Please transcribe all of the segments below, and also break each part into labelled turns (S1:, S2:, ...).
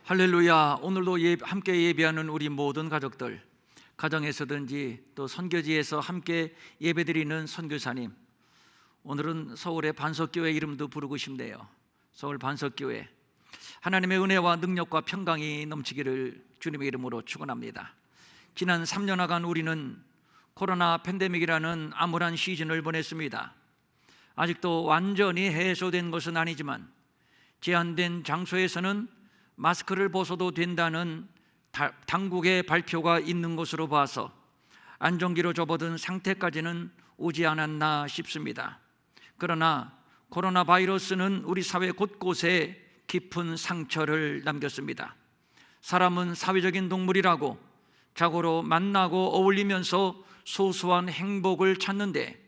S1: 할렐루야. 오늘도 함께 예배하는 우리 모든 가족들, 가정에서든지 또 선교지에서 함께 예배드리는 선교사님, 오늘은 서울의 반석교회 이름도 부르고 싶네요. 서울 반석교회, 하나님의 은혜와 능력과 평강이 넘치기를 주님의 이름으로 축원합니다. 지난 3년여간 우리는 코로나 팬데믹이라는 암울한 시즌을 보냈습니다. 아직도 완전히 해소된 것은 아니지만 제한된 장소에서는 마스크를 벗어도 된다는 당국의 발표가 있는 것으로 봐서 안정기로 접어든 상태까지는 오지 않았나 싶습니다. 그러나 코로나 바이러스는 우리 사회 곳곳에 깊은 상처를 남겼습니다. 사람은 사회적인 동물이라고 자고로 만나고 어울리면서 소소한 행복을 찾는데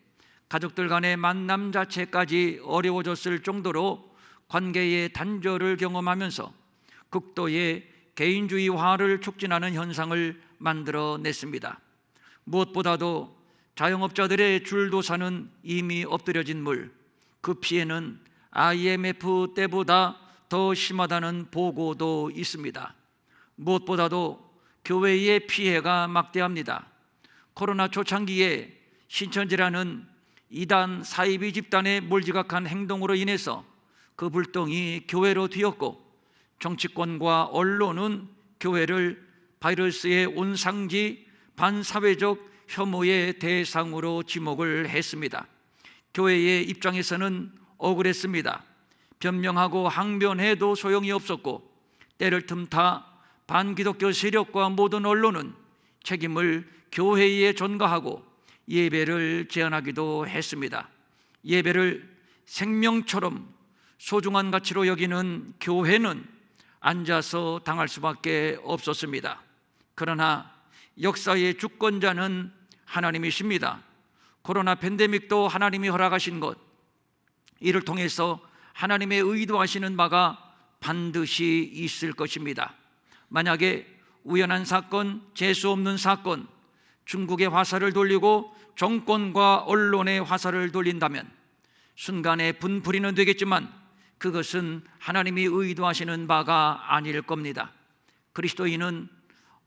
S1: 가족들 간의 만남 자체까지 어려워졌을 정도로 관계의 단절을 경험하면서 극도의 개인주의화를 촉진하는 현상을 만들어냈습니다. 무엇보다도 자영업자들의 줄도사는 이미 엎드려진 물, 그 피해는 IMF 때보다 더 심하다는 보고도 있습니다. 무엇보다도 교회의 피해가 막대합니다. 코로나 초창기에 신천지라는 이단 사이비 집단의 몰지각한 행동으로 인해서 그 불똥이 교회로 튀었고, 정치권과 언론은 교회를 바이러스의 온상지 반사회적 혐오의 대상으로 지목을 했습니다. 교회의 입장에서는 억울했습니다. 변명하고 항변해도 소용이 없었고, 때를 틈타 반기독교 세력과 모든 언론은 책임을 교회에 전가하고 예배를 제한하기도 했습니다. 예배를 생명처럼 소중한 가치로 여기는 교회는 앉아서 당할 수밖에 없었습니다. 그러나 역사의 주권자는 하나님이십니다. 코로나 팬데믹도 하나님이 허락하신 것, 이를 통해서 하나님의 의도하시는 바가 반드시 있을 것입니다. 만약에 우연한 사건, 재수 없는 사건, 중국의 화살을 돌리고 정권과 언론의 화살을 돌린다면 순간의 분풀이는 되겠지만 그것은 하나님이 의도하시는 바가 아닐 겁니다. 그리스도인은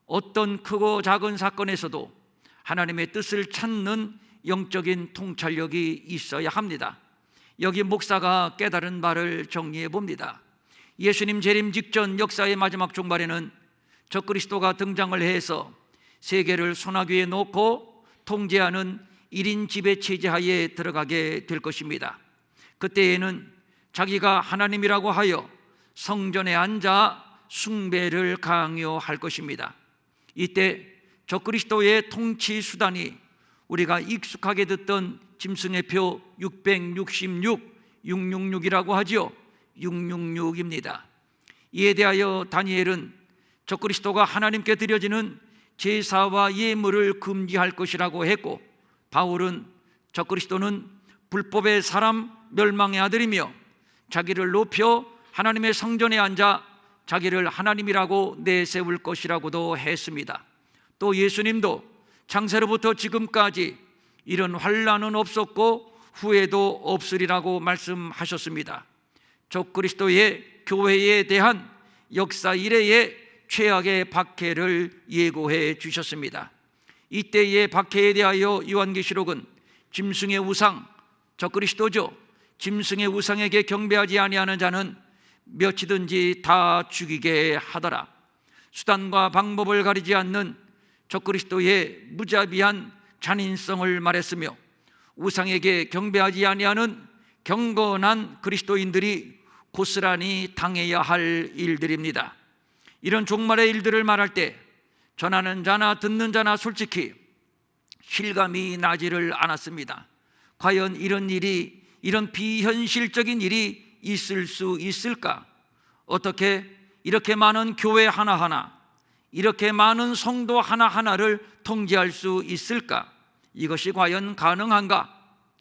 S1: 어떤 크고 작은 사건에서도 하나님의 뜻을 찾는 영적인 통찰력이 있어야 합니다. 여기 목사가 깨달은 바를 정리해 봅니다. 예수님 재림 직전 역사의 마지막 종말에는 적그리스도가 등장을 해서 세계를 소나귀에 놓고 통제하는 1인 지배 체제하에 들어가게 될 것입니다. 그때에는 자기가 하나님이라고 하여 성전에 앉아 숭배를 강요할 것입니다. 이때 적그리스도의 통치 수단이 우리가 익숙하게 듣던 짐승의 표 666, 666이라고 하지요. 666입니다. 이에 대하여 다니엘은 적그리스도가 하나님께 드려지는 제사와 예물을 금지할 것이라고 했고, 바울은 적그리스도는 불법의 사람 멸망의 아들이며 자기를 높여 하나님의 성전에 앉아 자기를 하나님이라고 내세울 것이라고도 했습니다. 또 예수님도 창세로부터 지금까지 이런 환난은 없었고 후에도 없으리라고 말씀하셨습니다. 적그리스도의 교회에 대한 역사 이래의 최악의 박해를 예고해 주셨습니다. 이때의 박해에 대하여 요한계시록은 짐승의 우상, 적그리스도죠. 짐승의 우상에게 경배하지 아니하는 자는 몇이든지 다 죽이게 하더라. 수단과 방법을 가리지 않는 적그리스도의 무자비한 잔인성을 말했으며, 우상에게 경배하지 아니하는 경건한 그리스도인들이 고스란히 당해야 할 일들입니다. 이런 종말의 일들을 말할 때 전하는 자나 듣는 자나 솔직히 실감이 나지를 않았습니다. 과연 이런 일이, 이런 비현실적인 일이 있을 수 있을까? 어떻게 이렇게 많은 교회 하나하나, 이렇게 많은 성도 하나하나를 통제할 수 있을까? 이것이 과연 가능한가?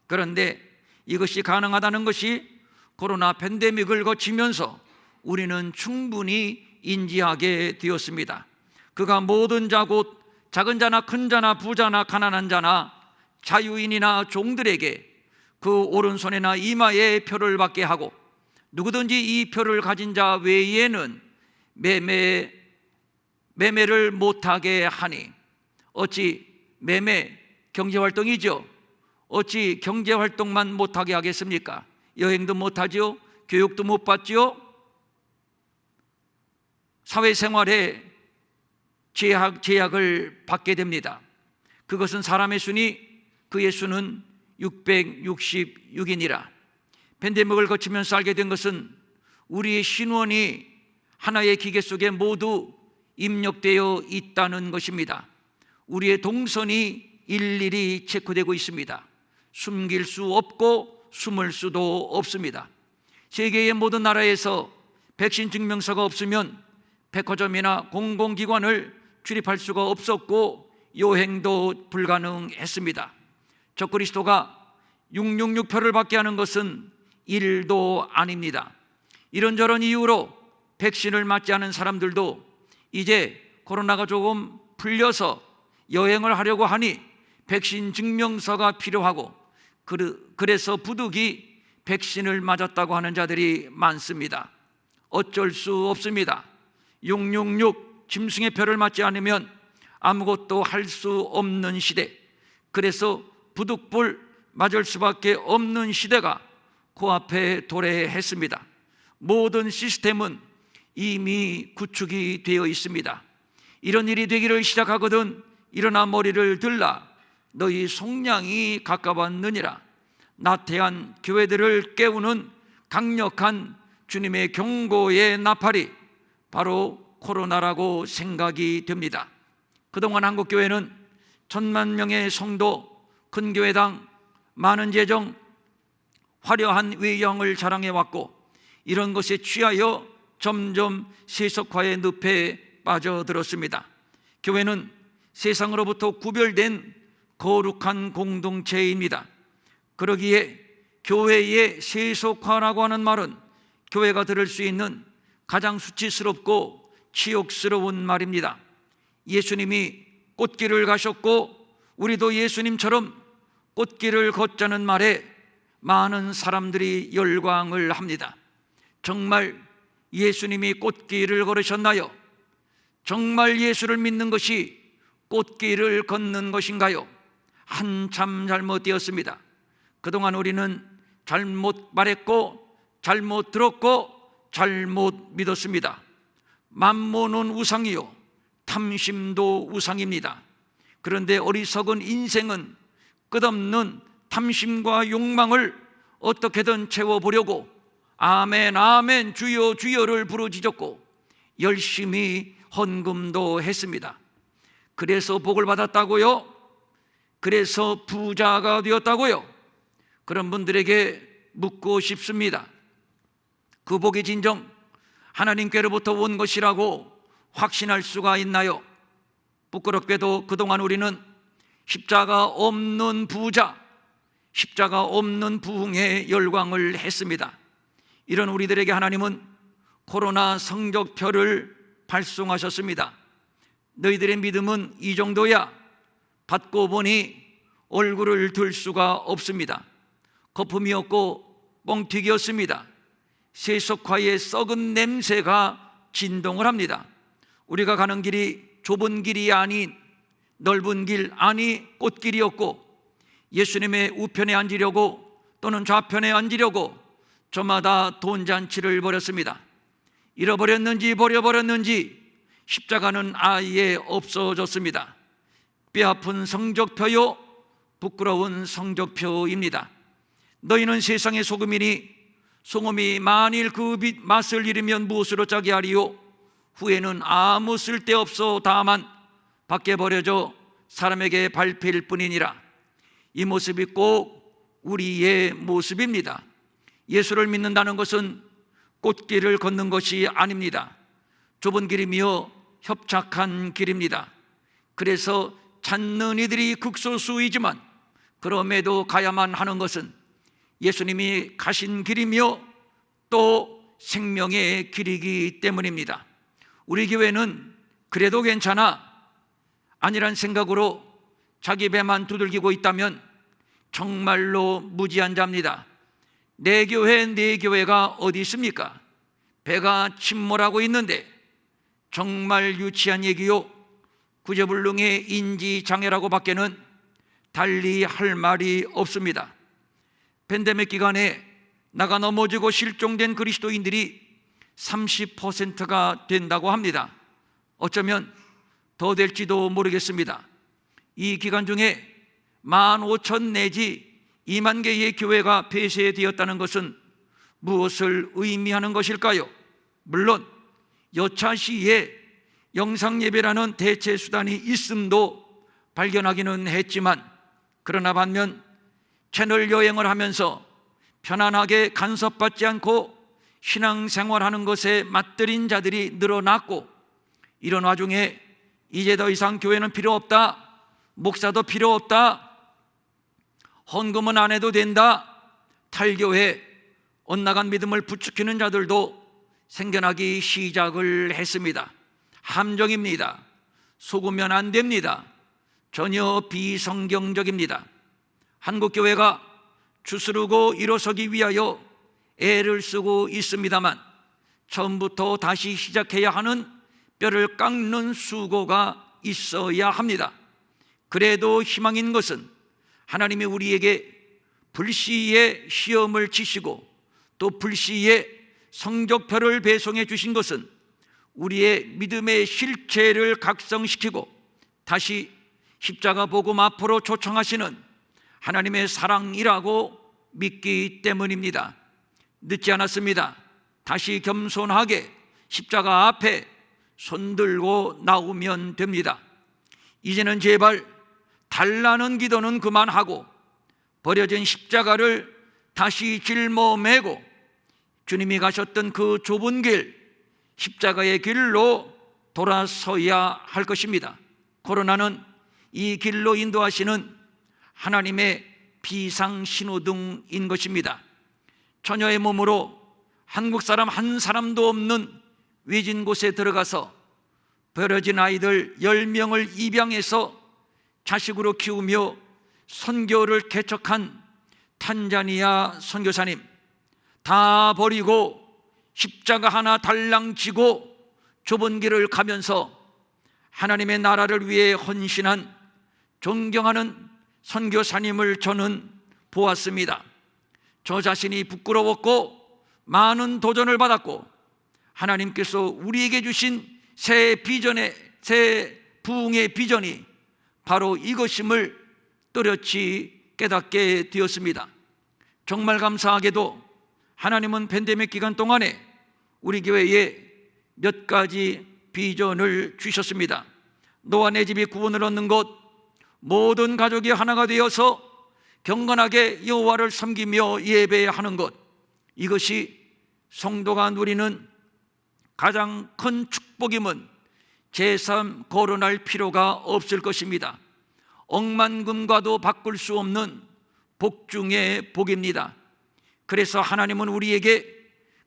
S1: 그런데 이것이 가능하다는 것이 코로나 팬데믹을 거치면서 우리는 충분히 인지하게 되었습니다. 그가 모든 자 곧 작은 자나 큰 자나 부자나 가난한 자나 자유인이나 종들에게 그 오른손에나 이마에 표를 받게 하고, 누구든지 이 표를 가진 자 외에는 매매를 못하게 하니, 어찌 매매 경제활동이죠. 어찌 경제활동만 못하게 하겠습니까? 여행도 못하죠. 교육도 못 받죠. 사회생활에 제약을 받게 됩니다. 그것은 사람의 수니 그의 수는 666이니라. 팬데믹을 거치면서 알게 된 것은 우리의 신원이 하나의 기계 속에 모두 입력되어 있다는 것입니다. 우리의 동선이 일일이 체크되고 있습니다. 숨길 수 없고 숨을 수도 없습니다. 세계의 모든 나라에서 백신 증명서가 없으면 백화점이나 공공기관을 출입할 수가 없었고 여행도 불가능했습니다. 적그리스도가 666표를 받게 하는 것은 일도 아닙니다. 이런저런 이유로 백신을 맞지 않은 사람들도 이제 코로나가 조금 풀려서 여행을 하려고 하니 백신 증명서가 필요하고, 그래서 부득이 백신을 맞았다고 하는 자들이 많습니다. 어쩔 수 없습니다. 666 짐승의 표를 맞지 않으면 아무것도 할 수 없는 시대, 그래서 부득불 맞을 수밖에 없는 시대가 코앞에 도래했습니다. 모든 시스템은 이미 구축이 되어 있습니다. 이런 일이 되기를 시작하거든 일어나 머리를 들라, 너희 속량이 가까웠느니라. 나태한 교회들을 깨우는 강력한 주님의 경고의 나팔이 바로 코로나라고 생각이 됩니다. 그동안 한국교회는 1,000만 명의 성도, 큰 교회당, 많은 재정, 화려한 외형을 자랑해왔고, 이런 것에 취하여 점점 세속화의 늪에 빠져들었습니다. 교회는 세상으로부터 구별된 거룩한 공동체입니다. 그러기에 교회의 세속화라고 하는 말은 교회가 들을 수 있는 가장 수치스럽고 치욕스러운 말입니다. 예수님이 꽃길을 가셨고 우리도 예수님처럼 꽃길을 걷자는 말에 많은 사람들이 열광을 합니다. 정말 예수님이 꽃길을 걸으셨나요? 정말 예수를 믿는 것이 꽃길을 걷는 것인가요? 한참 잘못되었습니다. 그동안 우리는 잘못 말했고 잘못 들었고 잘못 믿었습니다. 만몬은 우상이요 탐심도 우상입니다. 그런데 어리석은 인생은 끝없는 탐심과 욕망을 어떻게든 채워보려고 아멘 아멘 주여 주여를 부르짖었고 열심히 헌금도 했습니다. 그래서 복을 받았다고요? 그래서 부자가 되었다고요? 그런 분들에게 묻고 싶습니다. 그 복이 진정 하나님께로부터 온 것이라고 확신할 수가 있나요? 부끄럽게도 그동안 우리는 십자가 없는 부자, 십자가 없는 부흥에 열광을 했습니다. 이런 우리들에게 하나님은 코로나 성적표를 발송하셨습니다. 너희들의 믿음은 이 정도야. 받고 보니 얼굴을 들 수가 없습니다. 거품이었고 뻥튀기였습니다. 세속화의 썩은 냄새가 진동을 합니다. 우리가 가는 길이 좁은 길이 아닌 넓은 길, 아니 꽃길이었고 예수님의 우편에 앉으려고 또는 좌편에 앉으려고 저마다 돈잔치를 벌였습니다. 잃어버렸는지 버려버렸는지 십자가는 아예 없어졌습니다. 뼈아픈 성적표요 부끄러운 성적표입니다. 너희는 세상의 소금이니 소금이 만일 그 맛을 잃으면 무엇으로 짜게 하리요? 후에는 아무 쓸데없어 다만 밖에 버려져 사람에게 밟힐 뿐이니라. 이 모습이 꼭 우리의 모습입니다. 예수를 믿는다는 것은 꽃길을 걷는 것이 아닙니다. 좁은 길이며 협착한 길입니다. 그래서 찾는 이들이 극소수이지만 그럼에도 가야만 하는 것은 예수님이 가신 길이며 또 생명의 길이기 때문입니다. 우리 교회는 그래도 괜찮아 아니란 생각으로 자기 배만 두들기고 있다면 정말로 무지한 자입니다. 내 교회가 어디 있습니까? 배가 침몰하고 있는데 정말 유치한 얘기요, 구제불능의 인지장애라고 밖에는 달리 할 말이 없습니다. 팬데믹 기간에 나가 넘어지고 실종된 그리스도인들이 30%가 된다고 합니다. 어쩌면 더 될지도 모르겠습니다. 이 기간 중에 15,000 내지 2만 개의 교회가 폐쇄되었다는 것은 무엇을 의미하는 것일까요? 물론 여차시에 영상예배라는 대체 수단이 있음도 발견하기는 했지만, 그러나 반면 채널 여행을 하면서 편안하게 간섭받지 않고 신앙생활하는 것에 맞들인 자들이 늘어났고, 이런 와중에 이제 더 이상 교회는 필요 없다, 목사도 필요 없다, 헌금은 안 해도 된다, 탈교회, 엇나간 믿음을 부추기는 자들도 생겨나기 시작을 했습니다. 함정입니다. 속으면 안 됩니다. 전혀 비성경적입니다. 한국교회가 추스르고 일어서기 위하여 애를 쓰고 있습니다만, 처음부터 다시 시작해야 하는 뼈를 깎는 수고가 있어야 합니다. 그래도 희망인 것은 하나님이 우리에게 불시에 시험을 치시고 또 불시에 성적표를 배송해 주신 것은 우리의 믿음의 실체를 각성시키고 다시 십자가 복음 앞으로 초청하시는 하나님의 사랑이라고 믿기 때문입니다. 늦지 않았습니다. 다시 겸손하게 십자가 앞에 손들고 나오면 됩니다. 이제는 제발 달라는 기도는 그만하고 버려진 십자가를 다시 짊어매고 주님이 가셨던 그 좁은 길, 십자가의 길로 돌아서야 할 것입니다. 코로나는 이 길로 인도하시는 하나님의 비상신호등인 것입니다. 처녀의 몸으로 한국 사람 한 사람도 없는 외진 곳에 들어가서 버려진 아이들 10명을 입양해서 자식으로 키우며 선교를 개척한 탄자니아 선교사님, 다 버리고 십자가 하나 달랑 지고 좁은 길을 가면서 하나님의 나라를 위해 헌신한 존경하는 선교사님을 저는 보았습니다. 저 자신이 부끄러웠고 많은 도전을 받았고 하나님께서 우리에게 주신 새 부흥의 비전이 바로 이것임을 또렷이 깨닫게 되었습니다. 정말 감사하게도 하나님은 팬데믹 기간 동안에 우리 교회에 몇 가지 비전을 주셨습니다. 너와 내 집이 구원을 얻는 것, 모든 가족이 하나가 되어서 경건하게 여호와를 섬기며 예배하는 것, 이것이 성도가 누리는 가장 큰 축복임은 제3 거론할 필요가 없을 것입니다. 억만금과도 바꿀 수 없는 복 중의 복입니다. 그래서 하나님은 우리에게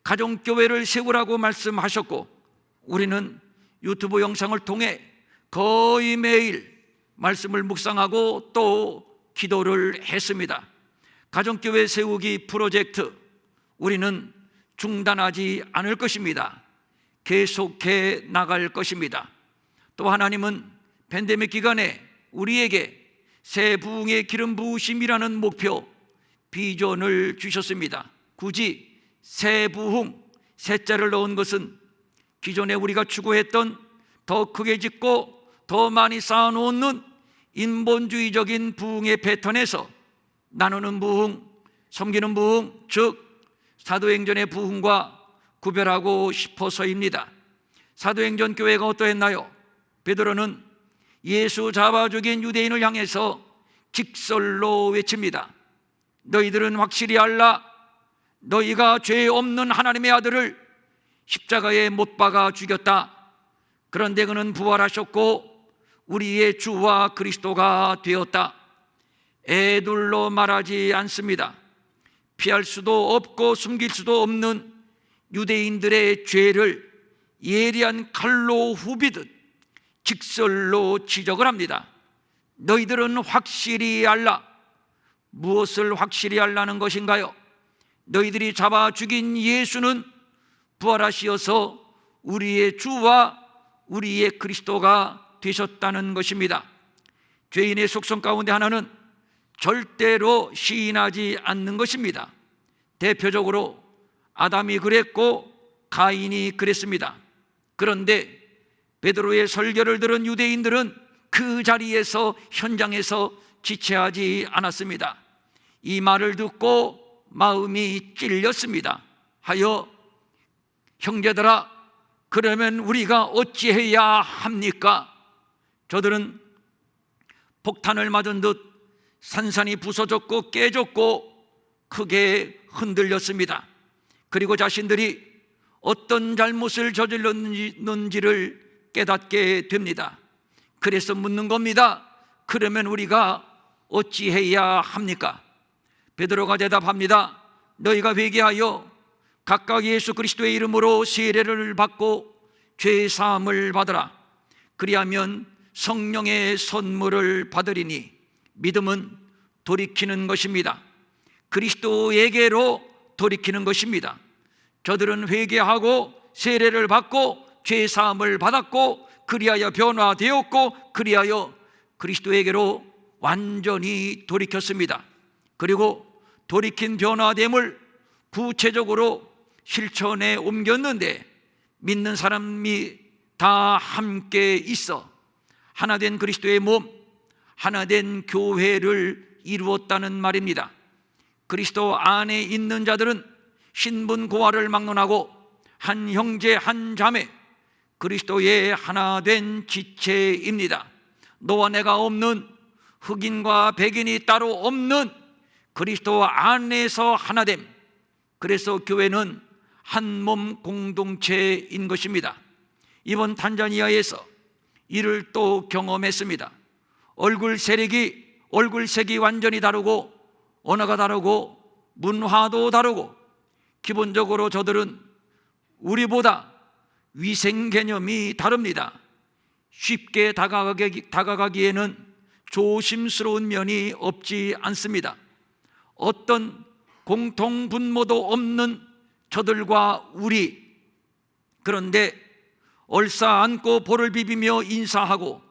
S1: 가정교회를 세우라고 말씀하셨고, 우리는 유튜브 영상을 통해 거의 매일 말씀을 묵상하고 또 기도를 했습니다. 가정교회 세우기 프로젝트, 우리는 중단하지 않을 것입니다. 계속해 나갈 것입니다. 또 하나님은 팬데믹 기간에 우리에게 새 부흥의 기름 부으심이라는 목표, 비전을 주셨습니다. 굳이 새 부흥, 새자를 넣은 것은 기존에 우리가 추구했던 더 크게 짓고 더 많이 쌓아놓는 인본주의적인 부흥의 패턴에서 나누는 부흥, 섬기는 부흥, 즉 사도행전의 부흥과 구별하고 싶어서입니다. 사도행전 교회가 어떠했나요? 베드로는 예수 잡아 죽인 유대인을 향해서 직설로 외칩니다. 너희들은 확실히 알라. 너희가 죄 없는 하나님의 아들을 십자가에 못 박아 죽였다. 그런데 그는 부활하셨고 우리의 주와 그리스도가 되었다. 애둘러 말하지 않습니다. 피할 수도 없고 숨길 수도 없는 유대인들의 죄를 예리한 칼로 후비듯 직설로 지적을 합니다. 너희들은 확실히 알라. 무엇을 확실히 알라는 것인가요? 너희들이 잡아 죽인 예수는 부활하시어서 우리의 주와 우리의 그리스도가 되셨다는 것입니다. 죄인의 속성 가운데 하나는 절대로 시인하지 않는 것입니다. 대표적으로 아담이 그랬고 가인이 그랬습니다. 그런데 베드로의 설교를 들은 유대인들은 그 자리에서, 현장에서 지체하지 않았습니다. 이 말을 듣고 마음이 찔렸습니다. 하여 형제들아, 그러면 우리가 어찌해야 합니까? 저들은 폭탄을 맞은 듯 산산이 부서졌고 깨졌고 크게 흔들렸습니다. 그리고 자신들이 어떤 잘못을 저질렀는지를 깨닫게 됩니다. 그래서 묻는 겁니다. 그러면 우리가 어찌해야 합니까? 베드로가 대답합니다. 너희가 회개하여 각각 예수 그리스도의 이름으로 세례를 받고 죄 사함을 받으라. 그리하면 성령의 선물을 받으리니, 믿음은 돌이키는 것입니다. 그리스도에게로 돌이키는 것입니다. 저들은 회개하고 세례를 받고 죄 사함을 받았고 그리하여 변화되었고 그리하여 그리스도에게로 완전히 돌이켰습니다. 그리고 돌이킨 변화됨을 구체적으로 실천에 옮겼는데, 믿는 사람이 다 함께 있어 하나된 그리스도의 몸, 하나된 교회를 이루었다는 말입니다. 그리스도 안에 있는 자들은 신분 고하를 막론하고 한 형제 한 자매, 그리스도의 하나된 지체입니다. 너와 내가 없는, 흑인과 백인이 따로 없는 그리스도 안에서 하나됨. 그래서 교회는 한 몸 공동체인 것입니다. 이번 탄자니아에서 이를 또 경험했습니다. 얼굴색이 완전히 다르고 언어가 다르고 문화도 다르고, 기본적으로 저들은 우리보다 위생 개념이 다릅니다. 쉽게 다가가기에는 조심스러운 면이 없지 않습니다. 어떤 공통 분모도 없는 저들과 우리, 그런데 얼싸안고 볼을 비비며 인사하고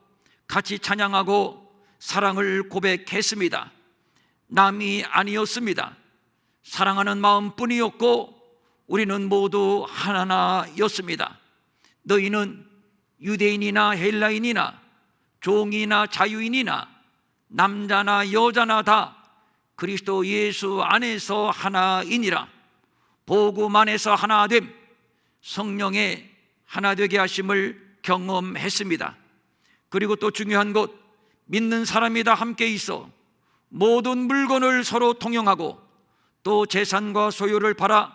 S1: 같이 찬양하고 사랑을 고백했습니다. 남이 아니었습니다. 사랑하는 마음뿐이었고 우리는 모두 하나였습니다. 너희는 유대인이나 헬라인이나 종이나 자유인이나 남자나 여자나 다 그리스도 예수 안에서 하나이니라. 복음 안에서 하나됨, 성령의 하나되게 하심을 경험했습니다. 그리고 또 중요한 것, 믿는 사람이 다 함께 있어 모든 물건을 서로 통용하고 또 재산과 소유를 팔아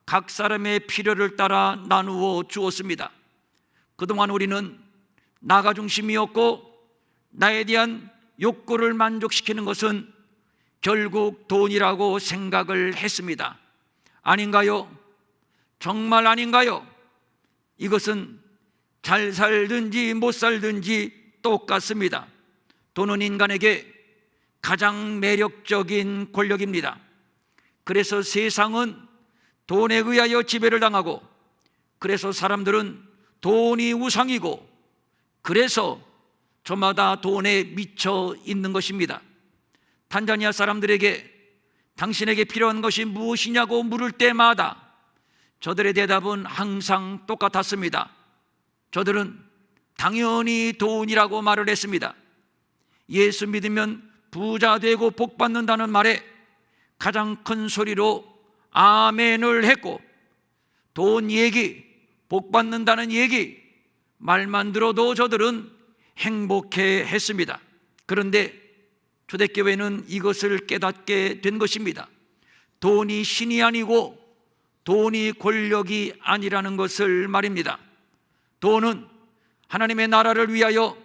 S1: 각 사람의 필요를 따라 나누어 주었습니다. 그동안 우리는 나가 중심이었고 나에 대한 욕구를 만족시키는 것은 결국 돈이라고 생각을 했습니다. 아닌가요? 정말 아닌가요? 이것은 잘 살든지 못 살든지 똑같습니다. 돈은 인간에게 가장 매력적인 권력입니다. 그래서 세상은 돈에 의하여 지배를 당하고, 그래서 사람들은 돈이 우상이고, 그래서 저마다 돈에 미쳐 있는 것입니다. 탄자니아 사람들에게 당신에게 필요한 것이 무엇이냐고 물을 때마다 저들의 대답은 항상 똑같았습니다. 저들은 당연히 돈이라고 말을 했습니다. 예수 믿으면 부자 되고 복 받는다는 말에 가장 큰 소리로 아멘을 했고, 돈 얘기, 복 받는다는 얘기, 말만 들어도 저들은 행복해 했습니다. 그런데 초대교회는 이것을 깨닫게 된 것입니다. 돈이 신이 아니고 돈이 권력이 아니라는 것을 말입니다. 돈은 하나님의 나라를 위하여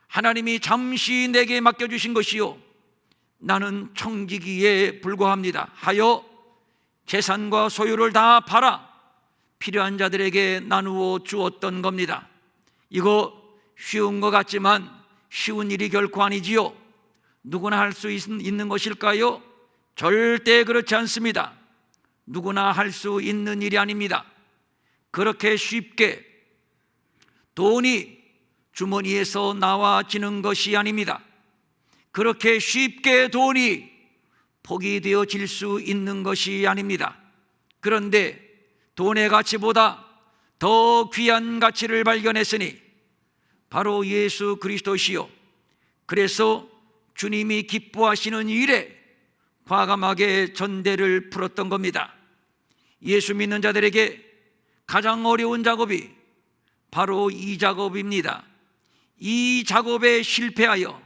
S1: 하나님이 잠시 내게 맡겨주신 것이요 나는 청지기에 불과합니다 하여 재산과 소유를 다 팔아 필요한 자들에게 나누어 주었던 겁니다. 이거 쉬운 것 같지만 쉬운 일이 결코 아니지요. 누구나 할 수 있는 것일까요? 절대 그렇지 않습니다. 누구나 할 수 있는 일이 아닙니다. 그렇게 쉽게 돈이 주머니에서 나와지는 것이 아닙니다. 그렇게 쉽게 돈이 복이 되어질 수 있는 것이 아닙니다. 그런데 돈의 가치보다 더 귀한 가치를 발견했으니 바로 예수 그리스도시요, 그래서 주님이 기뻐하시는 일에 과감하게 전대를 풀었던 겁니다. 예수 믿는 자들에게 가장 어려운 작업이 바로 이 작업입니다. 이 작업에 실패하여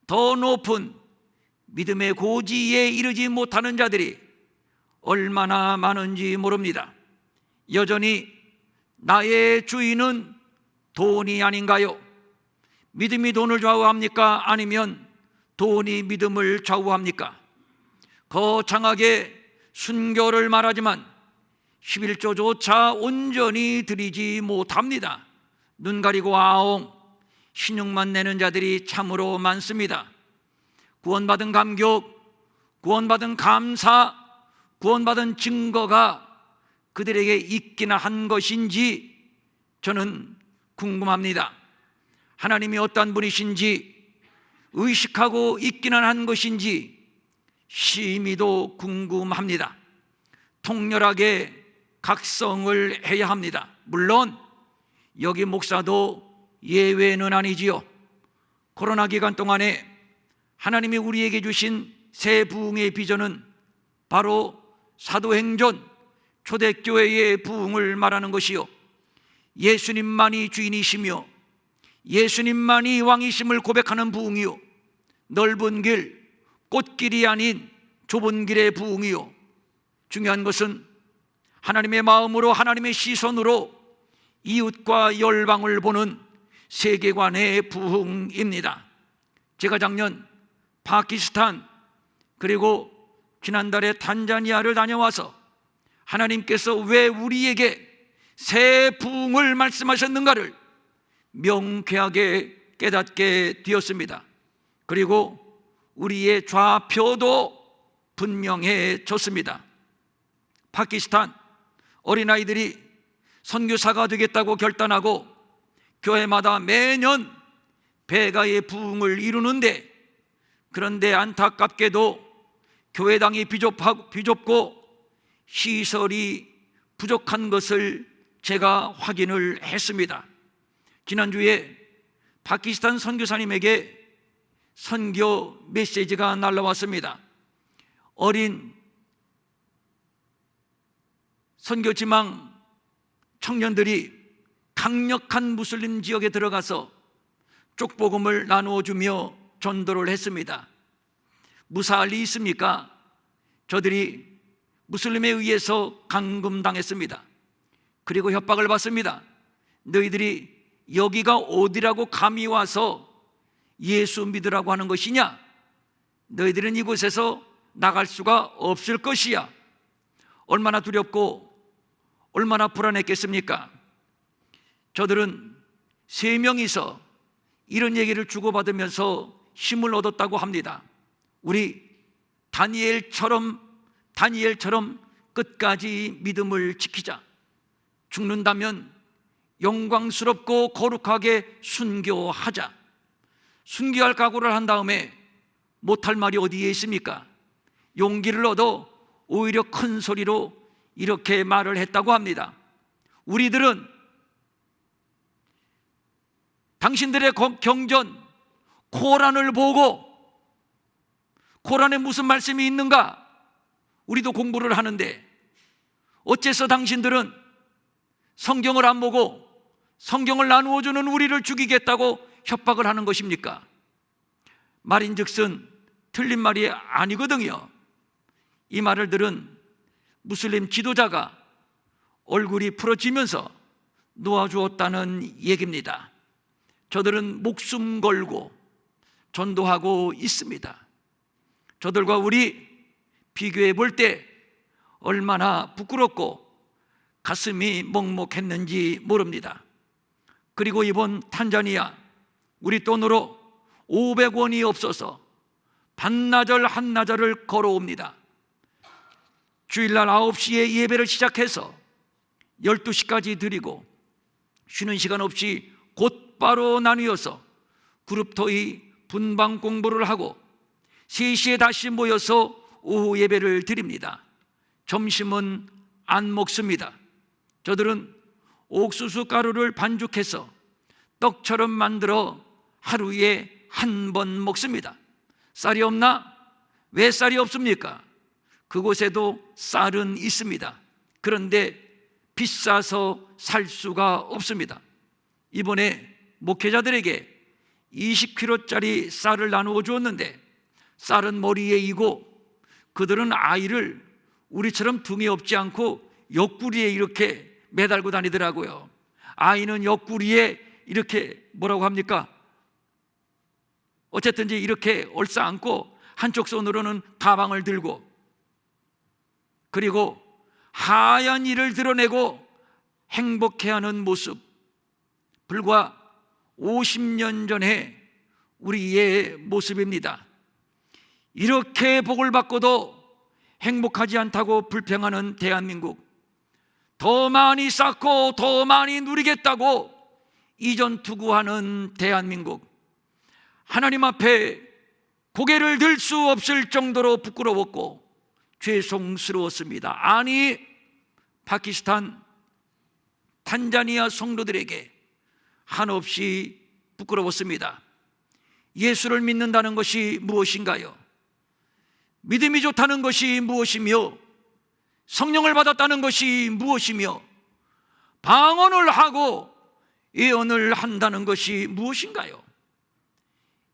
S1: 더 높은 믿음의 고지에 이르지 못하는 자들이 얼마나 많은지 모릅니다. 여전히 나의 주인은 돈이 아닌가요? 믿음이 돈을 좌우합니까? 아니면 돈이 믿음을 좌우합니까? 거창하게 순교를 말하지만 11조조차 온전히 드리지 못합니다. 눈 가리고 아웅 신용만 내는 자들이 참으로 많습니다. 구원받은 감격, 구원받은 감사, 구원받은 증거가 그들에게 있기나 한 것인지 저는 궁금합니다. 하나님이 어떠한 분이신지 의식하고 있기는 한 것인지 심히도 궁금합니다. 통렬하게 각성을 해야 합니다. 물론 여기 목사도 예외는 아니지요. 코로나 기간 동안에 하나님이 우리에게 주신 새 부흥의 비전은 바로 사도행전 초대교회의 부흥을 말하는 것이요, 예수님만이 주인이시며 예수님만이 왕이심을 고백하는 부흥이요, 넓은 길, 꽃길이 아닌 좁은 길의 부흥이요, 중요한 것은 하나님의 마음으로, 하나님의 시선으로 이웃과 열방을 보는 세계관의 부흥입니다. 제가 작년 파키스탄 그리고 지난달에 탄자니아를 다녀와서 하나님께서 왜 우리에게 새 부흥을 말씀하셨는가를 명쾌하게 깨닫게 되었습니다. 그리고 우리의 좌표도 분명해졌습니다. 파키스탄 어린아이들이 선교사가 되겠다고 결단하고 교회마다 매년 배가의 부흥을 이루는데, 그런데 안타깝게도 교회당이 비좁고 시설이 부족한 것을 제가 확인을 했습니다. 지난주에 파키스탄 선교사님에게 선교 메시지가 날라왔습니다. 어린 선교지망 청년들이 강력한 무슬림 지역에 들어가서 쪽복음을 나누어주며 전도를 했습니다. 무사할 리 있습니까? 저들이 무슬림에 의해서 감금당했습니다. 그리고 협박을 받습니다. 너희들이 여기가 어디라고 감히 와서 예수 믿으라고 하는 것이냐? 너희들은 이곳에서 나갈 수가 없을 것이야. 얼마나 두렵고 얼마나 불안했겠습니까? 저들은 3명이서 이런 얘기를 주고받으면서 힘을 얻었다고 합니다. 우리 다니엘처럼 끝까지 믿음을 지키자. 죽는다면 영광스럽고 거룩하게 순교하자. 순교할 각오를 한 다음에 못할 말이 어디에 있습니까? 용기를 얻어 오히려 큰 소리로 이렇게 말을 했다고 합니다. 우리들은 당신들의 경전 코란을 보고 코란에 무슨 말씀이 있는가 우리도 공부를 하는데, 어째서 당신들은 성경을 안 보고 성경을 나누어주는 우리를 죽이겠다고 협박을 하는 것입니까? 말인즉슨 틀린 말이 아니거든요. 이 말을 들은 무슬림 지도자가 얼굴이 풀어지면서 놓아주었다는 얘기입니다. 저들은 목숨 걸고 전도하고 있습니다. 저들과 우리 비교해 볼 때 얼마나 부끄럽고 가슴이 먹먹했는지 모릅니다. 그리고 이번 탄자니아, 우리 돈으로 500원이 없어서 반나절 한나절을 걸어옵니다. 주일날 9시에 예배를 시작해서 12시까지 드리고 쉬는 시간 없이 곧바로 나뉘어서 그룹토의 분방 공부를 하고 3시에 다시 모여서 오후 예배를 드립니다. 점심은 안 먹습니다. 저들은 옥수수 가루를 반죽해서 떡처럼 만들어 하루에 한 번 먹습니다. 쌀이 없나? 왜 쌀이 없습니까? 그곳에도 쌀은 있습니다. 그런데 비싸서 살 수가 없습니다. 이번에 목회자들에게 20kg짜리 쌀을 나누어 주었는데 쌀은 머리에 이고 그들은 아이를 우리처럼 등에 업지 않고 옆구리에 이렇게 매달고 다니더라고요. 아이는 옆구리에 이렇게 뭐라고 합니까? 어쨌든지 이렇게 얼싸안고 한쪽 손으로는 가방을 들고, 그리고 하얀 이를 드러내고 행복해하는 모습, 불과 50년 전에 우리의 모습입니다. 이렇게 복을 받고도 행복하지 않다고 불평하는 대한민국, 더 많이 쌓고 더 많이 누리겠다고 이전투구하는 대한민국, 하나님 앞에 고개를 들 수 없을 정도로 부끄러웠고 죄송스러웠습니다. 아니, 파키스탄, 탄자니아 성도들에게 한없이 부끄러웠습니다. 예수를 믿는다는 것이 무엇인가요? 믿음이 좋다는 것이 무엇이며, 성령을 받았다는 것이 무엇이며, 방언을 하고 예언을 한다는 것이 무엇인가요?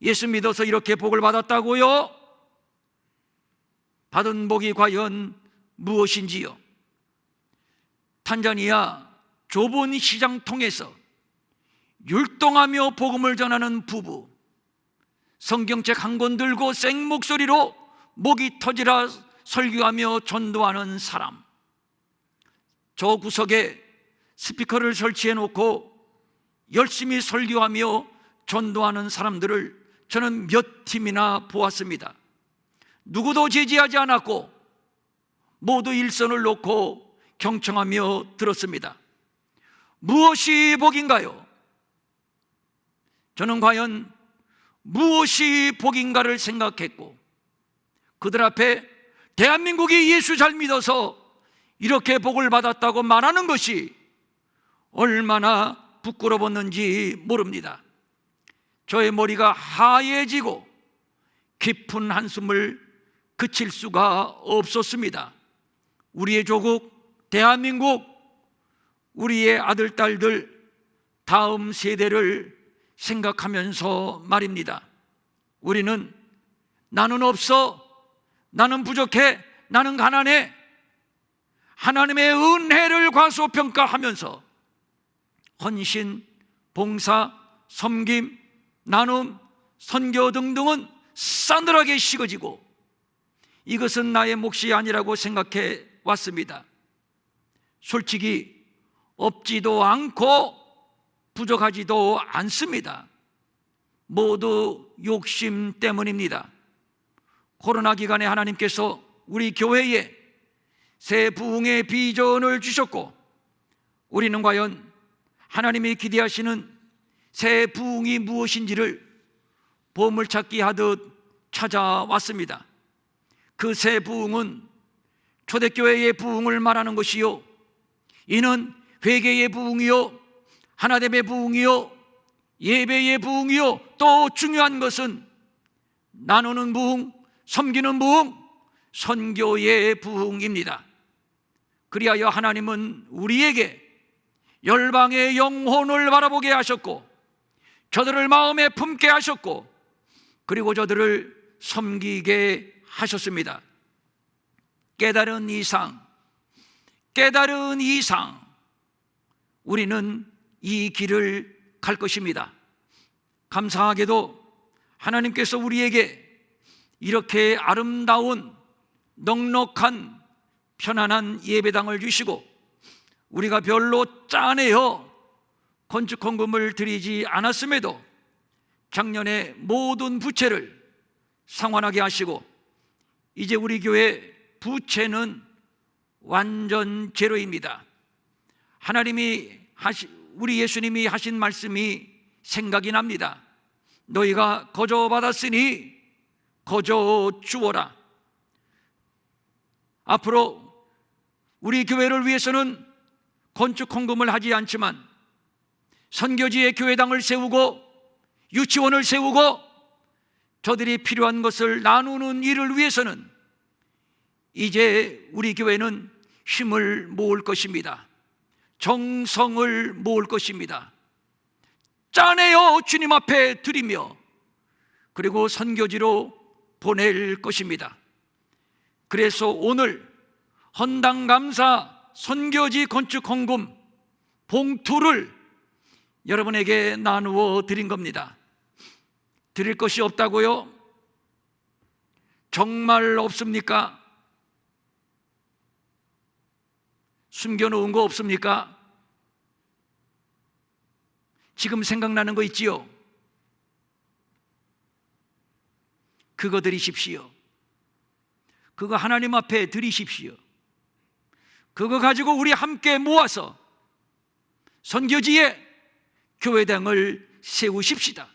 S1: 예수 믿어서 이렇게 복을 받았다고요? 받은 복이 과연 무엇인지요? 탄자니아 좁은 시장 통해서 율동하며 복음을 전하는 부부, 성경책 한 권 들고 생목소리로 목이 터지라 설교하며 전도하는 사람, 저 구석에 스피커를 설치해 놓고 열심히 설교하며 전도하는 사람들을 저는 몇 팀이나 보았습니다. 누구도 제지하지 않았고 모두 일선을 놓고 경청하며 들었습니다. 무엇이 복인가요? 저는 과연 무엇이 복인가를 생각했고, 그들 앞에 대한민국이 예수 잘 믿어서 이렇게 복을 받았다고 말하는 것이 얼마나 부끄러웠는지 모릅니다. 저의 머리가 하얘지고 깊은 한숨을 그칠 수가 없었습니다. 우리의 조국 대한민국, 우리의 아들, 딸들, 다음 세대를 생각하면서 말입니다. 우리는 나는 없어, 나는 부족해, 나는 가난해, 하나님의 은혜를 과소평가하면서 헌신, 봉사, 섬김, 나눔, 선교 등등은 싸늘하게 식어지고 이것은 나의 몫이 아니라고 생각해 왔습니다. 솔직히 없지도 않고 부족하지도 않습니다. 모두 욕심 때문입니다. 코로나 기간에 하나님께서 우리 교회에 새 부흥의 비전을 주셨고, 우리는 과연 하나님이 기대하시는 새 부흥이 무엇인지를 보물찾기 하듯 찾아왔습니다. 그 새 부흥은 초대교회의 부흥을 말하는 것이요, 이는 회개의 부흥이요, 하나됨의 부흥이요, 예배의 부흥이요, 또 중요한 것은 나누는 부흥, 섬기는 부흥, 선교의 부흥입니다. 그리하여 하나님은 우리에게 열방의 영혼을 바라보게 하셨고, 저들을 마음에 품게 하셨고, 그리고 저들을 섬기게 하셨습니다. 깨달은 이상 우리는 이 길을 갈 것입니다. 감사하게도 하나님께서 우리에게 이렇게 아름다운 넉넉한 편안한 예배당을 주시고, 우리가 별로 짠해요 건축 헌금을 드리지 않았음에도 작년에 모든 부채를 상환하게 하시고, 이제 우리 교회 부채는 완전 제로입니다. 하나님이 우리 예수님이 하신 말씀이 생각이 납니다. 너희가 거저 받았으니 거저 주어라. 앞으로 우리 교회를 위해서는 건축 헌금을 하지 않지만 선교지에 교회당을 세우고 유치원을 세우고 저들이 필요한 것을 나누는 일을 위해서는 이제 우리 교회는 힘을 모을 것입니다. 정성을 모을 것입니다. 짜내어 주님 앞에 드리며 그리고 선교지로 보낼 것입니다. 그래서 오늘 헌당감사 선교지 건축 헌금 봉투를 여러분에게 나누어 드린 겁니다. 드릴 것이 없다고요? 정말 없습니까? 숨겨놓은 거 없습니까? 지금 생각나는 거 있지요? 그거 드리십시오. 그거 하나님 앞에 드리십시오. 그거 가지고 우리 함께 모아서 선교지에 교회당을 세우십시다.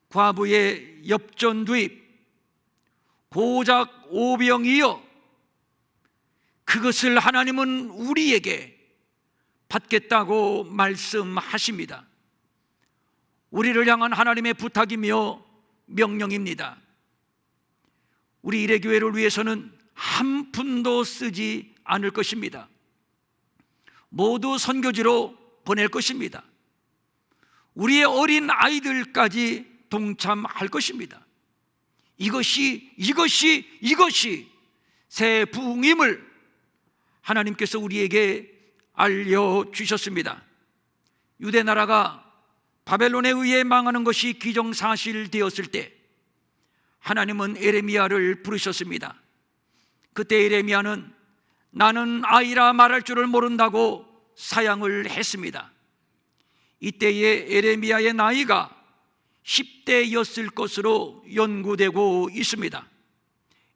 S1: 과부의 엽전두입, 고작 오병이여, 그것을 하나님은 우리에게 받겠다고 말씀하십니다. 우리를 향한 하나님의 부탁이며 명령입니다. 우리 일회교회를 위해서는 한 푼도 쓰지 않을 것입니다. 모두 선교지로 보낼 것입니다. 우리의 어린 아이들까지 동참할 것입니다. 이것이 새 부흥임을 하나님께서 우리에게 알려주셨습니다. 유대 나라가 바벨론에 의해 망하는 것이 기정사실되었을 때 하나님은 에레미야를 부르셨습니다. 그때 에레미야는 나는 아이라 말할 줄을 모른다고 사양을 했습니다. 이때의 에레미야의 나이가 10대였을 것으로 연구되고 있습니다.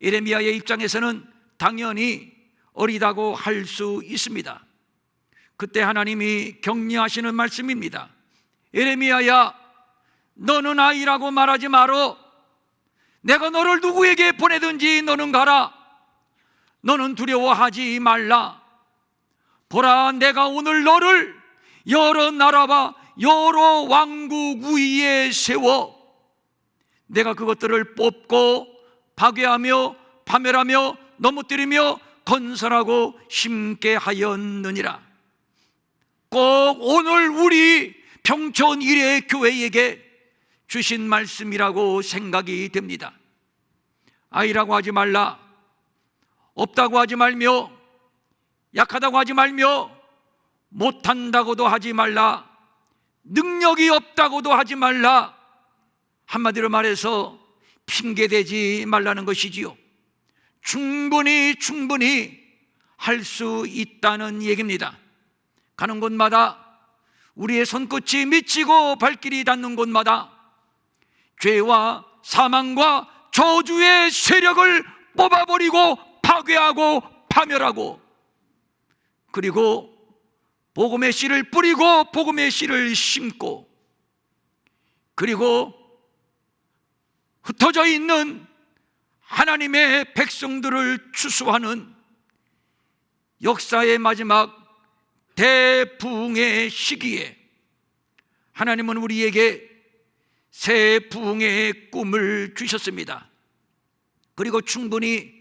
S1: 에레미야의 입장에서는 당연히 어리다고 할 수 있습니다. 그때 하나님이 격려하시는 말씀입니다. 에레미야야, 너는 아이라고 말하지 마라. 내가 너를 누구에게 보내든지 너는 가라. 너는 두려워하지 말라. 보라, 내가 오늘 너를 여러 나라와 여러 왕국 위에 세워 내가 그것들을 뽑고 파괴하며 파멸하며 넘어뜨리며 건설하고 심게 하였느니라. 꼭 오늘 우리 평촌 일회 교회에게 주신 말씀이라고 생각이 됩니다. 아이라고 하지 말라. 없다고 하지 말며 약하다고 하지 말며 못한다고도 하지 말라. 능력이 없다고도 하지 말라. 한마디로 말해서 핑계대지 말라는 것이지요. 충분히 할 수 있다는 얘기입니다. 가는 곳마다 우리의 손끝이 미치고 발길이 닿는 곳마다 죄와 사망과 저주의 세력을 뽑아버리고 파괴하고 파멸하고, 그리고 복음의 씨를 뿌리고 복음의 씨를 심고, 그리고 흩어져 있는 하나님의 백성들을 추수하는 역사의 마지막 대부흥의 시기에 하나님은 우리에게 새 부흥의 꿈을 주셨습니다. 그리고 충분히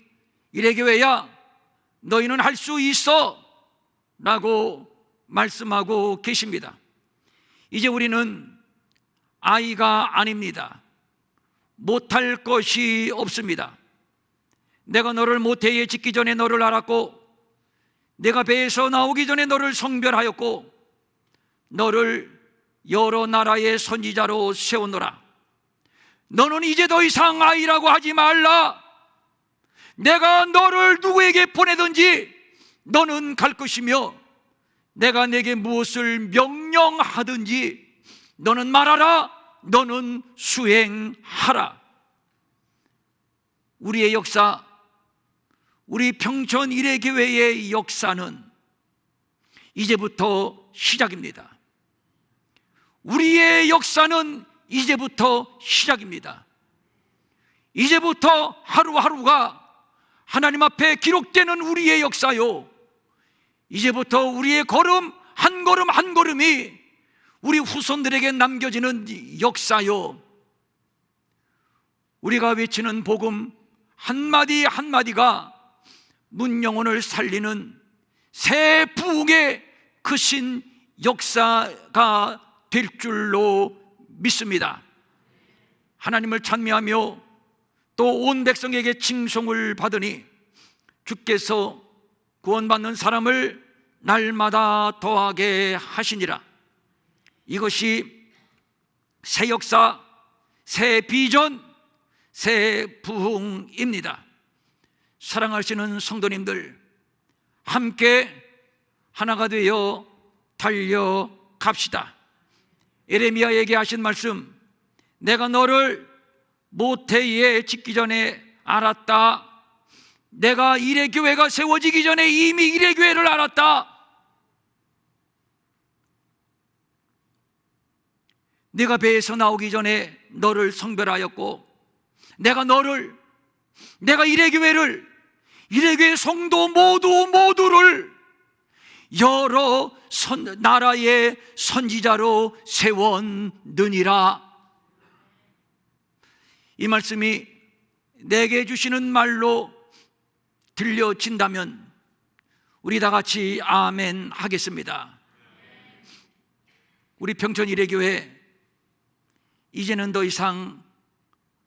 S1: 일회교회야 너희는 할 수 있어 라고 말씀하고 계십니다. 이제 우리는 아이가 아닙니다. 못할 것이 없습니다. 내가 너를 모태에 짓기 전에 너를 알았고, 내가 배에서 나오기 전에 너를 성별하였고, 너를 여러 나라의 선지자로 세우노라. 너는 이제 더 이상 아이라고 하지 말라. 내가 너를 누구에게 보내든지 너는 갈 것이며, 내가 내게 무엇을 명령하든지 너는 말하라. 너는 수행하라. 우리의 역사, 우리 평촌 일회교회의 역사는 이제부터 시작입니다. 우리의 역사는 이제부터 시작입니다. 이제부터 하루하루가 하나님 앞에 기록되는 우리의 역사요, 이제부터 우리의 걸음 한 걸음 한 걸음이 우리 후손들에게 남겨지는 역사요, 우리가 외치는 복음 한마디 한마디가 문영혼을 살리는 새 부흥의 크신 역사가 될 줄로 믿습니다. 하나님을 찬미하며 또 온 백성에게 칭송을 받으니 주께서 구원받는 사람을 날마다 더하게 하시니라. 이것이 새 역사, 새 비전, 새 부흥입니다. 사랑하시는 성도님들, 함께 하나가 되어 달려갑시다. 예레미야에게 하신 말씀, 내가 너를 모태에 짓기 전에 알았다. 내가 이레교회가 세워지기 전에 이미 이레교회를 알았다. 내가 배에서 나오기 전에 너를 성별하였고, 내가 이레교회를, 이레교회 성도 모두를 여러 나라의 선지자로 세웠느니라. 이 말씀이 내게 주시는 말로 들려진다면 우리 다 같이 아멘 하겠습니다. 우리 평촌 이레교회 이제는 더 이상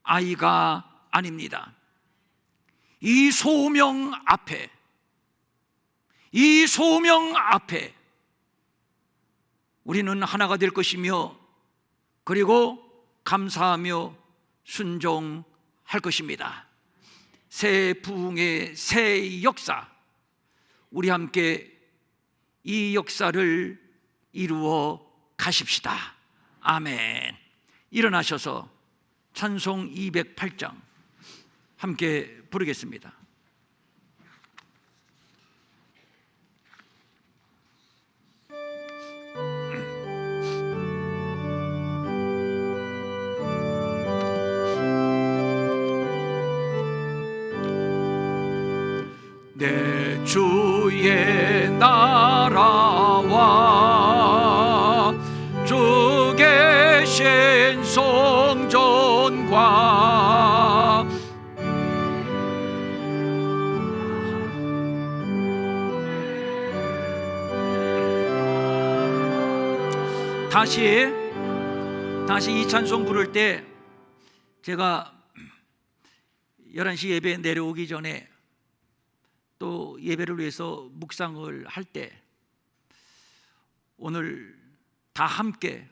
S1: 아이가 아닙니다. 이 소명 앞에 우리는 하나가 될 것이며, 그리고 감사하며 순종할 것입니다. 새 부흥의 새 역사, 우리 함께 이 역사를 이루어 가십시다. 아멘. 일어나셔서 찬송 208장 함께 부르겠습니다. 내 주의 나라와 주 계신 성전과 다시 이 찬송 부를 때, 제가 11시 예배 내려오기 전에 또 예배를 위해서 묵상을 할 때, 오늘 다 함께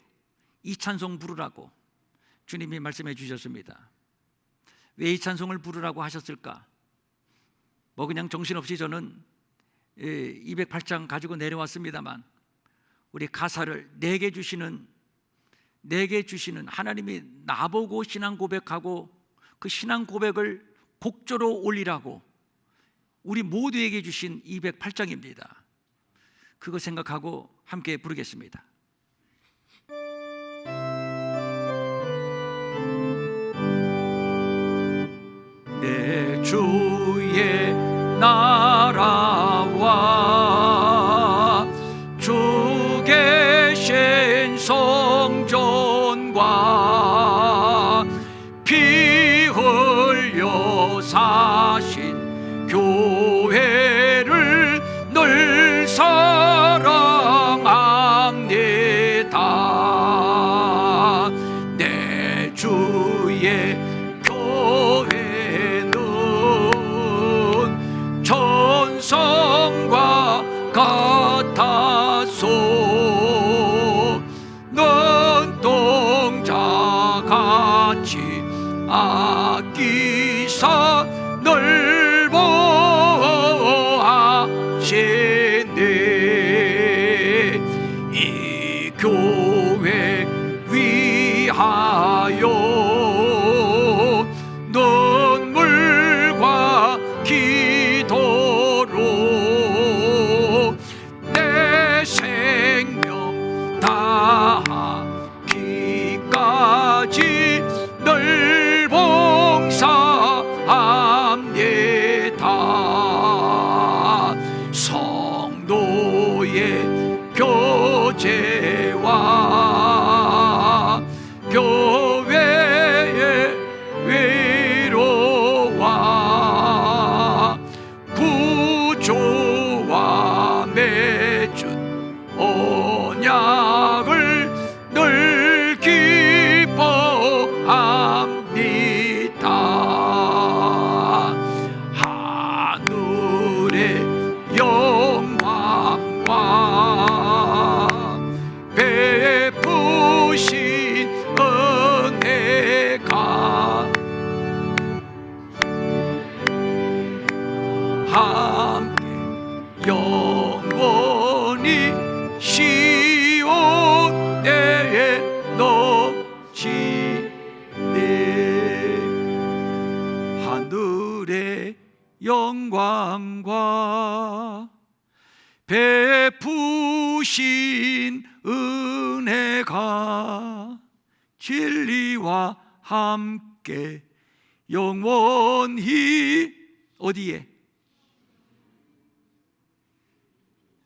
S1: 이 찬송 부르라고 주님이 말씀해 주셨습니다. 왜 이 찬송을 부르라고 하셨을까? 그냥 정신없이 저는 208장 가지고 내려왔습니다만, 우리 가사를 내게 주시는 하나님이 나보고 신앙 고백하고 그 신앙 고백을 곡조로 올리라고 우리 모두에게 주신 208장입니다. 그거 생각하고 함께 부르겠습니다. 내 주의 나라와 주 계신 성전과 피 흘려 사신 교회를 늘 사랑합니다. 내 주의 교회는 천성과 같아서 눈동자같이 아끼사 늘 보호하시네. 이 교회 위하여 눈물과 기도로 내 생명 다하겠네. 가지 늘 봉사합니다. 성도의 교제와 교회의 위로와 구조와 맺은 언약을 늘 기뻐합니다. 하늘의 영광과 베푸신 은혜가 함께 영원히 시온 때에 넘치네. 하늘의 영광과 베푸신 은혜가 진리와 함께 영원히 어디에?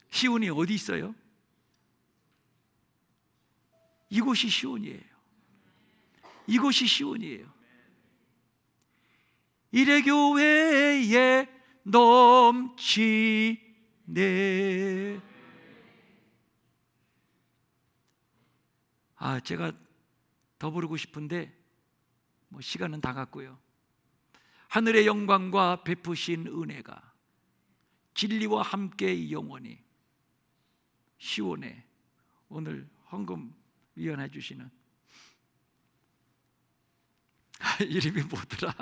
S1: 시온이 어디 있어요? 이곳이 시온이에요. 이곳이 시온이에요. 이레교회에 넘치네. 제가 더 부르고 싶은데 시간은 다 갔고요. 하늘의 영광과 베푸신 은혜가 진리와 함께 영원히 시온에 오늘 헌금 위원해 주시는 이름이 뭐더라?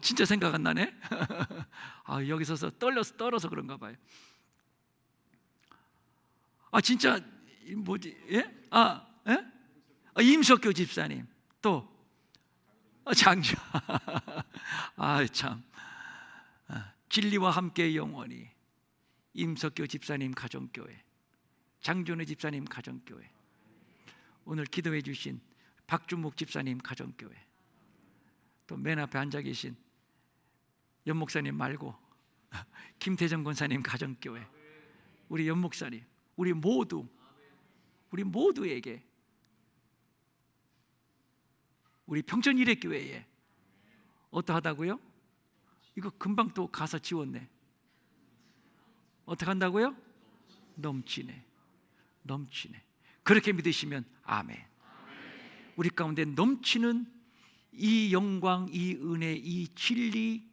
S1: 진짜 생각 안 나네. 여기 서서 떨어서 그런가 봐요. 진짜 뭐지? 예? 예? 임석교 집사님 또 장주. 참. 진리와 함께 영원히 임석교 집사님 가정교회, 장준우 집사님 가정교회, 오늘 기도해 주신 박준목 집사님 가정교회, 또 맨 앞에 앉아 계신 연 목사님 말고 김태정 권사님 가정교회, 우리 연 목사님, 우리 모두에게, 우리 평촌 일회교회에 어떠하다고요? 이거 금방 또 가사 지웠네. 어떻게 한다고요? 넘치네. 그렇게 믿으시면 아멘. 우리 가운데 넘치는 이 영광, 이 은혜, 이 진리,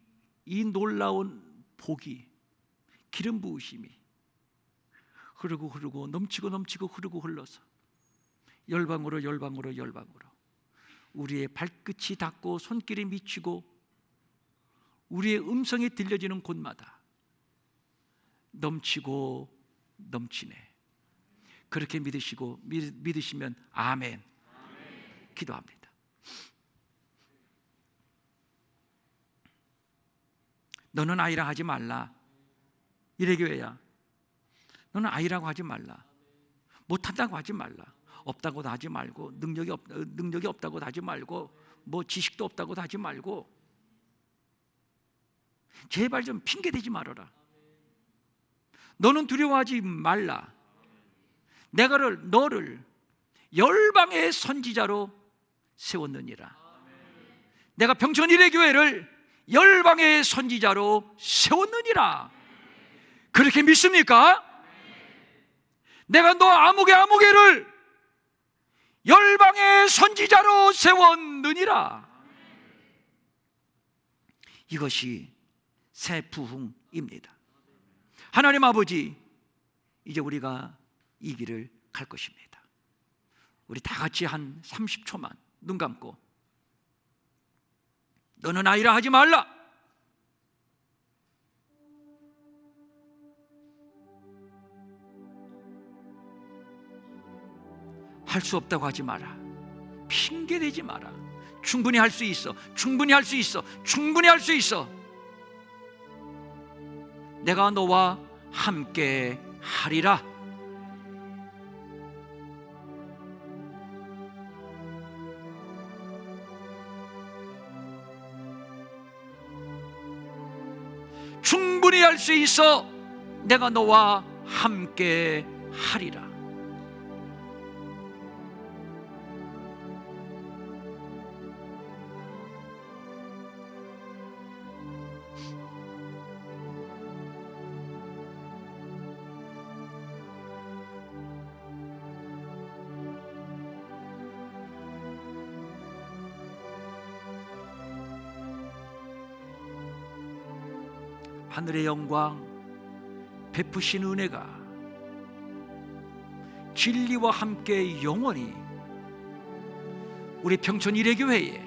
S1: 이 놀라운 복이, 기름 부으심이 흐르고 넘치고 흐르고 흘러서 열방으로 우리의 발끝이 닿고 손길이 미치고 우리의 음성이 들려지는 곳마다 넘치네. 그렇게 믿으시면 아멘. 기도합니다. 너는 아이라 하지 말라. 이래교회야, 너는 아이라고 하지 말라. 못한다고 하지 말라. 없다고도 하지 말고, 능력이 없다고도 하지 말고, 지식도 없다고도 하지 말고, 제발 좀 핑계대지 말아라. 너는 두려워하지 말라. 내가 너를 열방의 선지자로 세웠느니라. 내가 평촌 일회교회를 열방의 선지자로 세웠느니라. 그렇게 믿습니까? 내가 너 아무개를 열방의 선지자로 세웠느니라. 이것이 새 부흥입니다. 하나님 아버지, 이제 우리가 이 길을 갈 것입니다. 우리 다 같이 한 30초만 눈 감고, 너는 아이라 하지 말라. 할 수 없다고 하지 마라. 핑계대지 마라. 충분히 할 수 있어. 내가 너와 함께 하리라. 예배할 수 있어 내가 너와 함께 하리라. 하늘의 영광, 베푸신 은혜가 진리와 함께 영원히 우리 평촌 일회교회에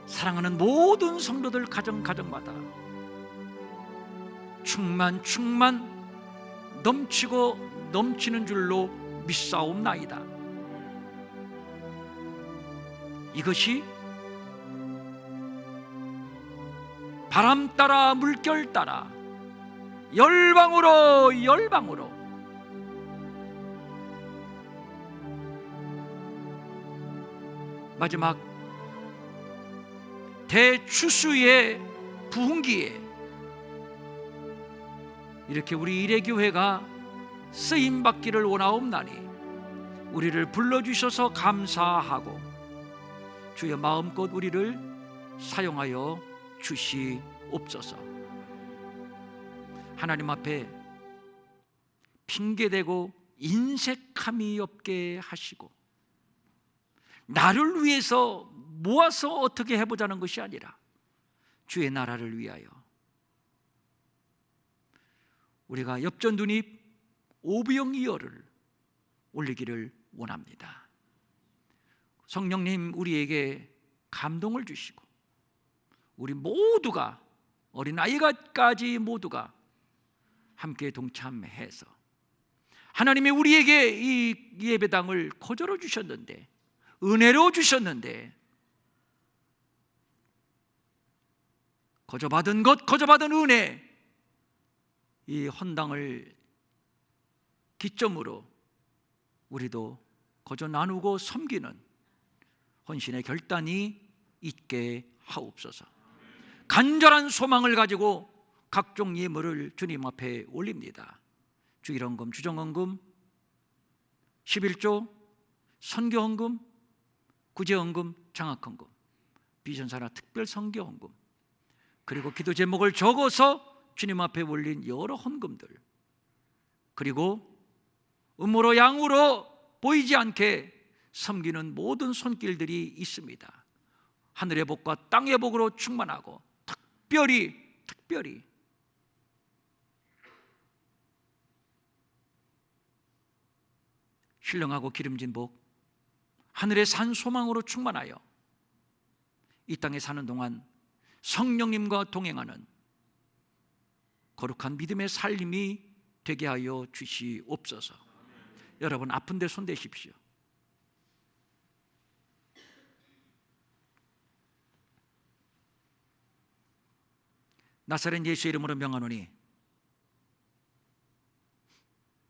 S1: 사랑하는 모든 성도들 가정마다 충만 넘치고 넘치는 줄로 믿사옵나이다. 이것이 바람 따라 물결 따라 열방으로 마지막 대추수의 부흥기에 이렇게 우리 일회교회가 쓰임받기를 원하옵나니 우리를 불러주셔서 감사하고 주여 마음껏 우리를 사용하여 주시옵소서. 하나님 앞에 핑계대고 인색함이 없게 하시고 나를 위해서 모아서 어떻게 해보자는 것이 아니라 주의 나라를 위하여 우리가 엽전두립 오병이어를 올리기를 원합니다. 성령님 우리에게 감동을 주시고 우리 모두가 어린아이까지 모두가 함께 동참해서 하나님이 우리에게 이 예배당을 거저로 주셨는데 은혜로 주셨는데 거저받은 것 거저받은 은혜 이 헌당을 기점으로 우리도 거저 나누고 섬기는 헌신의 결단이 있게 하옵소서. 간절한 소망을 가지고 각종 예물을 주님 앞에 올립니다. 주일헌금, 주정헌금, 11조, 선교헌금, 구제헌금, 장학헌금, 비전사나 특별선교헌금, 그리고 기도 제목을 적어서 주님 앞에 올린 여러 헌금들, 그리고 음모로 양으로 보이지 않게 섬기는 모든 손길들이 있습니다. 하늘의 복과 땅의 복으로 충만하고 특별히 신령하고 기름진 복, 하늘의 산 소망으로 충만하여 이 땅에 사는 동안 성령님과 동행하는 거룩한 믿음의 삶이 되게 하여 주시옵소서. 여러분 아픈데 손 대십시오. 나사렛 예수의 이름으로 명하노니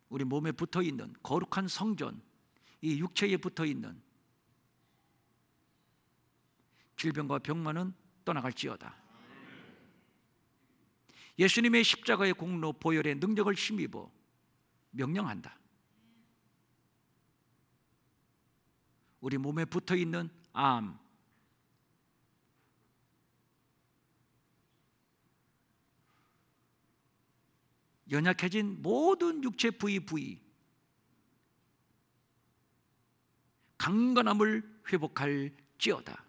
S1: 우리 몸에 붙어있는 거룩한 성전, 이 육체에 붙어있는 질병과 병만은 떠나갈지어다. 예수님의 십자가의 공로 보혈의 능력을 힘입어 명령한다. 우리 몸에 붙어있는 암, 연약해진 모든 육체 부위 강건함을 회복할지어다.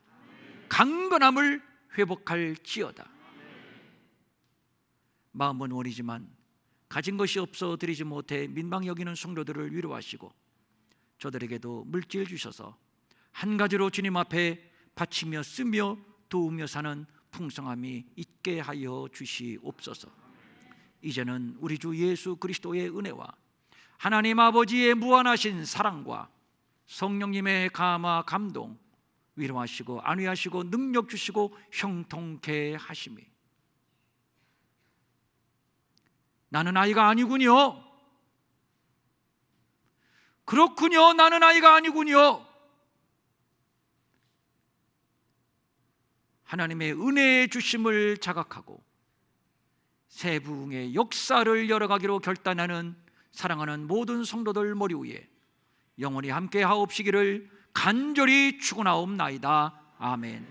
S1: 강건함을 회복할지어다. 마음은 원이지만 가진 것이 없어 드리지 못해 민망히 여기는 성도들을 위로하시고 저들에게도 물질 주셔서 한 가지로 주님 앞에 바치며 쓰며 도우며 사는 풍성함이 있게 하여 주시옵소서. 이제는 우리 주 예수 그리스도의 은혜와 하나님 아버지의 무한하신 사랑과 성령님의 감화 감동, 위로하시고 안위하시고 능력 주시고 형통케 하심이, 나는 아이가 아니군요. 그렇군요. 나는 아이가 아니군요. 하나님의 은혜의 주심을 자각하고 새 부흥의 역사를 열어가기로 결단하는 사랑하는 모든 성도들 머리 위에 영원히 함께 하옵시기를 간절히 축원하옵나이다. 아멘.